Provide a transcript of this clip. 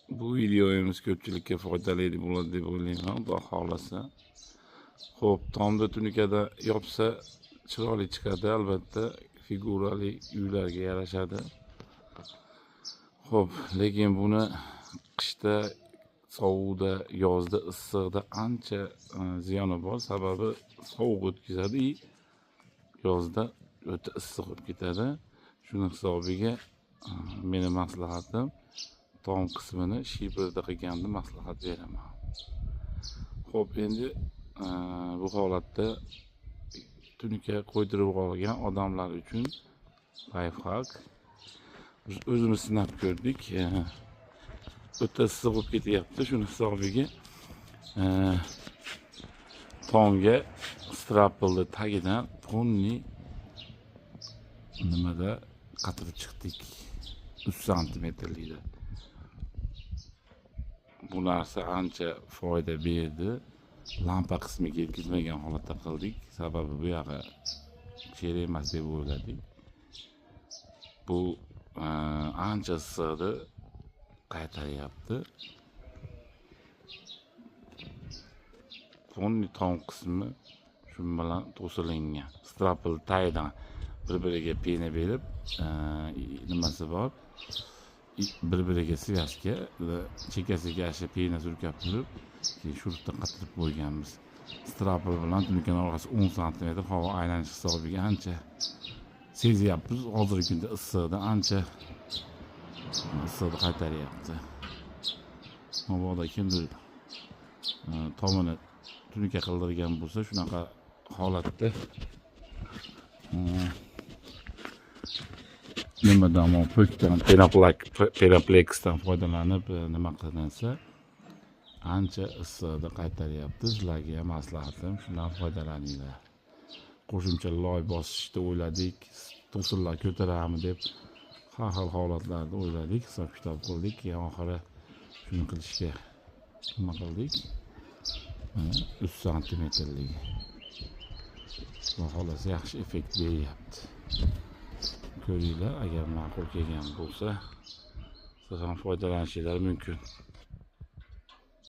Bu videomiz ko'pchilikka foydali bo'ladi deb o'ylayman, Xudo xolasa. Xo'p, tomda tunikada yopsa chiroyli chiqadi, albatta figurali uylarga yarashadi. Xo'p, lekin buni qishda sovuqda, yozda issiqda ancha ziyoni bor. Sababi sovuq o'tkazadi, yozda o'ta issiq bo'lib ketadi. Shuning hisobiga meni maslahatim tom qismini shibrda qilganni maslahat beraman. Xo'p, endi bu holatda tunika qo'ydirib olgan odamlar uchun lifehack. O'zimiz sinab ko'rdik. O'ta issiq bo'lib ketyapti. Shuni hisobiga tomga straplni tagidan tonni nimada qatirib chiqdik. 3 santimetrlikda. Bu narsa ancha foyda berdi. Lampa qismiga yetkazmagan holatda qildik. Sababi bu yoqqa kerak emas deb o'yladik. Bu ancha issiqni qaytaryapti. Tonni tom qismi shu bilan to'silingan. Strapl tagidan bir-biriga pena berib, nimasi bor? Bir-biriga svязка, chekkasiga asha pena surkab turib, keyin shu yerda qatirib qo'yganmiz. Strapl bilan tunikaning orqasi 10 santimetr havo aylanish hisobiga ancha sezyapmiz. Hozirgi kunda issiqda ancha issiqni qaytaryapti. Mabodo kimdir tomini tunika qildirgan bo'lsa, shunaqa holatda nimadan pokdan perapleksdan foydalanib nima qilinsa ancha issiqni qaytaryapti. Sizlarga ham maslahatim shundan foydalaninglar. Qo'shimcha loy bosishni o'yladik, to'sinlar ko'tarammi deb har xil holatlarda o'yladik, hisob kitob qildik, keyin oxiri shuni qilishga nima qildik? 3 santimetrlik. Xudo xolasa yaxshi effekt beryapti. Ko'ringlar, agar ma'qul kelgan bo'lsa, siz ham foydalanishingiz mumkin.